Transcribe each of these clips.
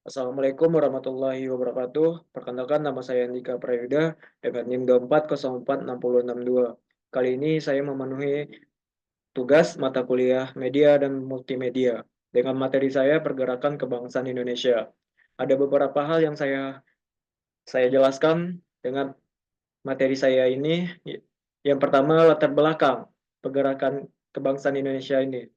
Assalamualaikum warahmatullahi wabarakatuh. Perkenalkan nama saya Andika Prayuda dengan NIM 24046062. Kali ini saya memenuhi tugas mata kuliah media dan multimedia dengan materi saya pergerakan kebangsaan Indonesia. Ada beberapa hal yang saya jelaskan dengan materi saya ini. Yang pertama, latar belakang pergerakan kebangsaan Indonesia ini.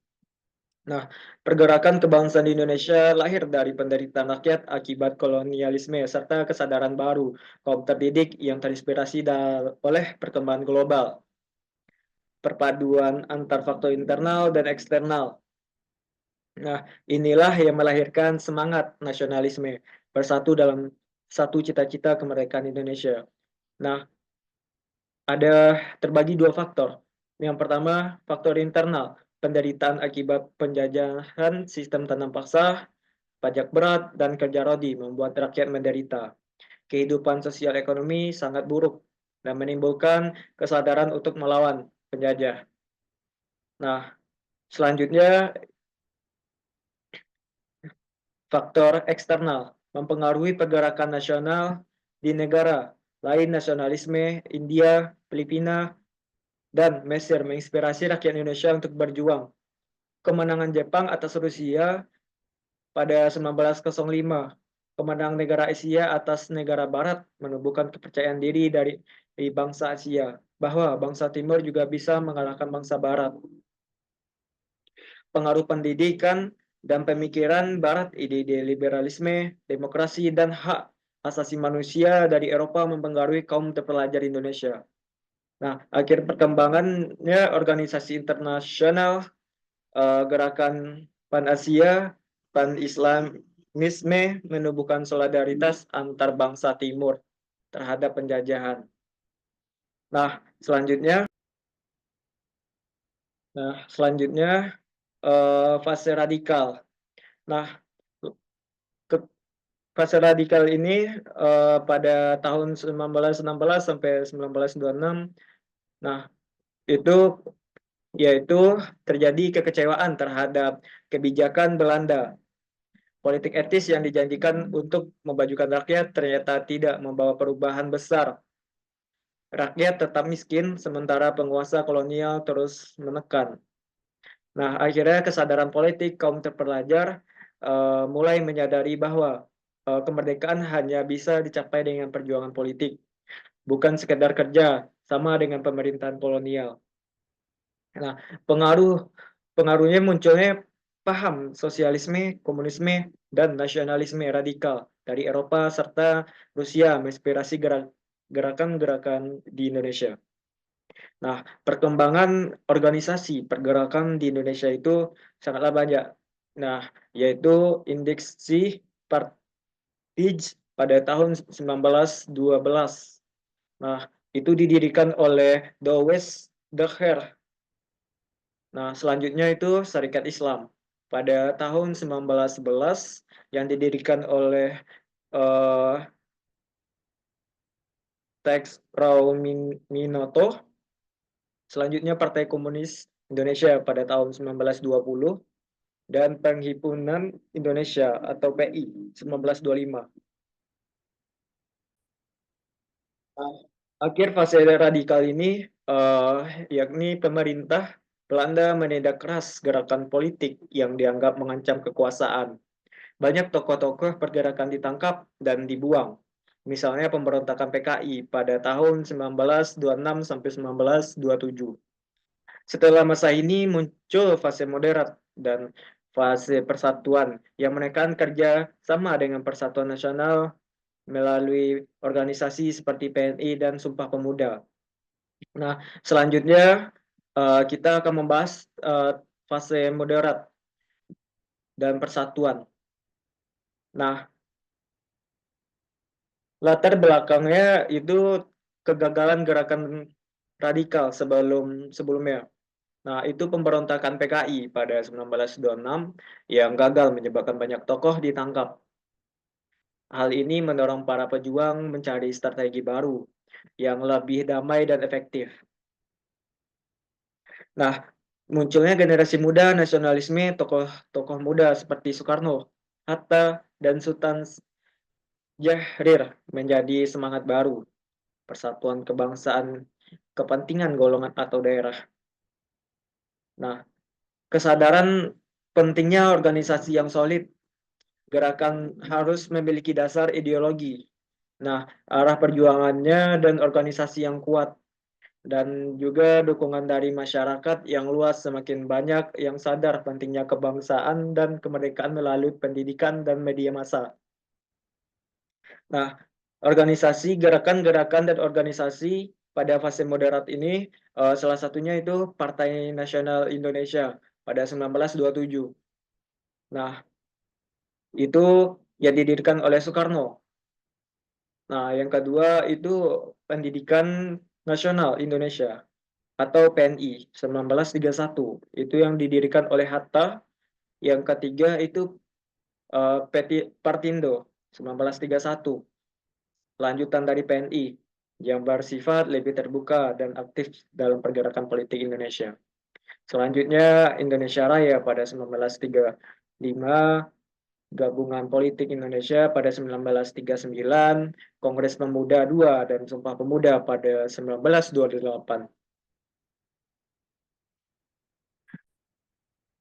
Nah, pergerakan kebangsaan di Indonesia lahir dari penderitaan rakyat akibat kolonialisme serta kesadaran baru kaum terdidik yang terinspirasi oleh perkembangan global, perpaduan antar faktor internal dan eksternal. Nah, inilah yang melahirkan semangat nasionalisme bersatu dalam satu cita-cita kemerdekaan Indonesia. Nah, ada terbagi dua faktor. Yang pertama, faktor internal, penderitaan akibat penjajahan sistem tanam paksa, pajak berat, dan kerja rodi membuat rakyat menderita. Kehidupan sosial ekonomi sangat buruk dan menimbulkan kesadaran untuk melawan penjajah. Nah, selanjutnya faktor eksternal mempengaruhi pergerakan nasional di negara lain. Nasionalisme India, Filipina, dan Mesir menginspirasi rakyat Indonesia untuk berjuang. Kemenangan Jepang atas Rusia pada 1905, kemenangan negara Asia atas negara Barat menumbuhkan kepercayaan diri dari bangsa Asia bahwa bangsa Timur juga bisa mengalahkan bangsa Barat. Pengaruh pendidikan dan pemikiran Barat, ide-ide liberalisme, demokrasi, dan hak asasi manusia dari Eropa mempengaruhi kaum terpelajar Indonesia. Nah, akhir perkembangannya organisasi internasional, gerakan Pan-Asia, Pan-Islamisme menumbuhkan solidaritas antar bangsa Timur terhadap penjajahan. Nah, selanjutnya fase radikal. Nah, ke fase radikal ini pada tahun 1916 sampai 1926. Nah, itu yaitu terjadi kekecewaan terhadap kebijakan Belanda. Politik etis yang dijanjikan untuk memajukan rakyat ternyata tidak membawa perubahan besar. Rakyat tetap miskin, sementara penguasa kolonial terus menekan. Nah, akhirnya kesadaran politik kaum terpelajar mulai menyadari bahwa kemerdekaan hanya bisa dicapai dengan perjuangan politik, bukan sekedar kerja sama dengan pemerintahan kolonial. Nah, pengaruhnya munculnya paham sosialisme, komunisme, dan nasionalisme radikal dari Eropa serta Rusia menginspirasi gerakan-gerakan di Indonesia. Nah, perkembangan organisasi pergerakan di Indonesia itu sangatlah banyak. Nah, yaitu Indeksi Partij pada tahun 1912. Nah, itu didirikan oleh Douwes Dacher. Nah, selanjutnya itu Syarikat Islam pada tahun 1911 yang didirikan oleh eh, Teks Minoto. Selanjutnya Partai Komunis Indonesia pada tahun 1920 dan Penghimpunan Indonesia atau PI 1925. Nah, akhir fase radikal ini yakni pemerintah Belanda menindak keras gerakan politik yang dianggap mengancam kekuasaan. Banyak tokoh-tokoh pergerakan ditangkap dan dibuang. Misalnya pemberontakan PKI pada tahun 1926 sampai 1927. Setelah masa ini muncul fase moderat dan fase persatuan yang menekan kerja sama dengan Persatuan Nasional melalui organisasi seperti PNI dan Sumpah Pemuda. Nah, selanjutnya kita akan membahas fase moderat dan persatuan. Nah, latar belakangnya itu kegagalan gerakan radikal sebelumnya. Nah, itu pemberontakan PKI pada 1926 yang gagal menyebabkan banyak tokoh ditangkap. Hal ini mendorong para pejuang mencari strategi baru yang lebih damai dan efektif. Nah, munculnya generasi muda nasionalisme, tokoh-tokoh muda seperti Soekarno, Hatta, dan Sultan Syahrir menjadi semangat baru, persatuan kebangsaan, kepentingan golongan atau daerah. Nah, kesadaran pentingnya organisasi yang solid, gerakan harus memiliki dasar ideologi. Nah, arah perjuangannya dan organisasi yang kuat, dan juga dukungan dari masyarakat yang luas, semakin banyak yang sadar pentingnya kebangsaan dan kemerdekaan melalui pendidikan dan media massa. Nah, organisasi, gerakan-gerakan dan organisasi pada fase moderat ini salah satunya itu Partai Nasional Indonesia pada 1927. Nah, itu yang didirikan oleh Soekarno. Nah, yang kedua itu Pendidikan Nasional Indonesia atau PNI 1931. Itu yang didirikan oleh Hatta. Yang ketiga itu Partindo 1931. Lanjutan dari PNI yang bersifat lebih terbuka dan aktif dalam pergerakan politik Indonesia. Selanjutnya Indonesia Raya pada 1935, Gabungan Politik Indonesia pada 1939, Kongres Pemuda II, dan Sumpah Pemuda pada 1928.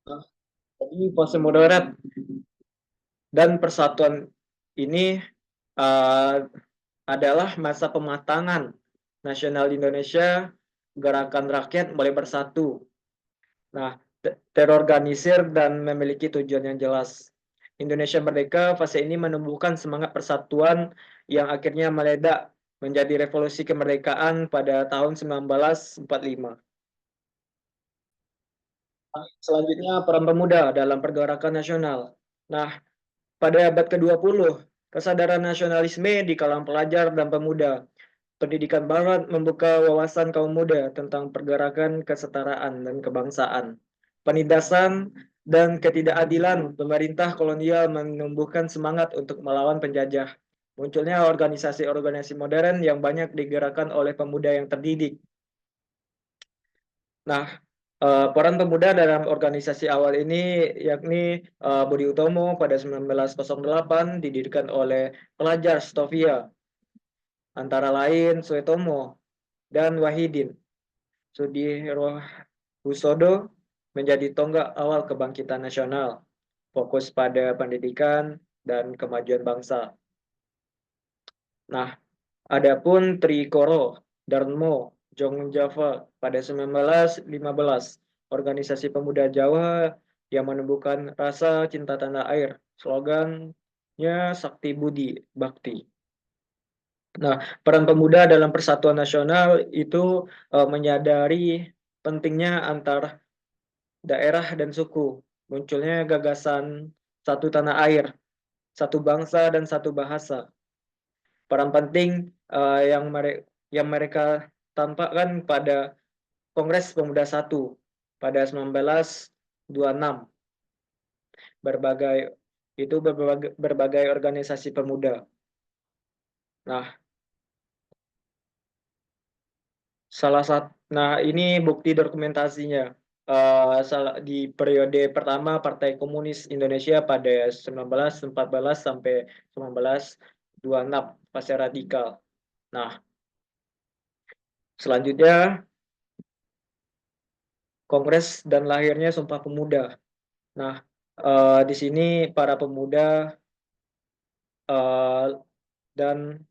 Nah, jadi fase moderat dan persatuan ini uh, adalah masa pematangan nasional Indonesia, gerakan rakyat mulai bersatu. Nah, terorganisir dan memiliki tujuan yang jelas. Indonesia Merdeka fase ini menumbuhkan semangat persatuan yang akhirnya meledak menjadi revolusi kemerdekaan pada tahun 1945. Selanjutnya, peran pemuda dalam pergerakan nasional. Nah, pada abad ke-20, kesadaran nasionalisme di kalangan pelajar dan pemuda. Pendidikan Barat membuka wawasan kaum muda tentang pergerakan kesetaraan dan kebangsaan. Penindasan dan ketidakadilan pemerintah kolonial menumbuhkan semangat untuk melawan penjajah. Munculnya organisasi-organisasi modern yang banyak digerakkan oleh pemuda yang terdidik. Nah, peran pemuda dalam organisasi awal ini yakni Budi Utomo pada 1908 didirikan oleh pelajar Stovia, antara lain Suetomo dan Wahidin. Sudirohusodo menjadi tonggak awal kebangkitan nasional, fokus pada pendidikan dan kemajuan bangsa. Nah, adapun Trikoro, Darmo, Jong Java pada 1915, organisasi pemuda Jawa yang menumbuhkan rasa cinta tanah air. Slogannya Sakti Budi Bakti. Nah, peran pemuda dalam persatuan nasional itu menyadari pentingnya antar daerah dan suku. Munculnya gagasan satu tanah air, satu bangsa dan satu bahasa. Peran penting yang mereka tampakkan pada Kongres Pemuda I pada 1926. Berbagai berbagai organisasi pemuda. Nah, ini bukti dokumentasinya. Di periode pertama Partai Komunis Indonesia pada 1914 sampai 1926, fase radikal. Nah, selanjutnya Kongres dan lahirnya Sumpah Pemuda. Nah, di sini para pemuda uh, dan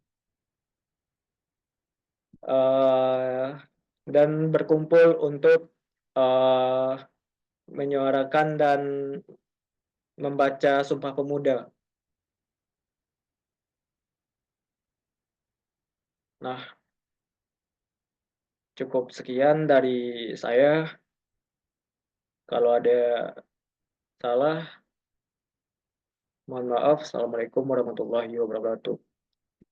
uh, dan berkumpul untuk uh, menyuarakan dan membaca Sumpah Pemuda. Nah, cukup sekian dari saya. Kalau ada salah, mohon maaf. Assalamualaikum warahmatullahi wabarakatuh.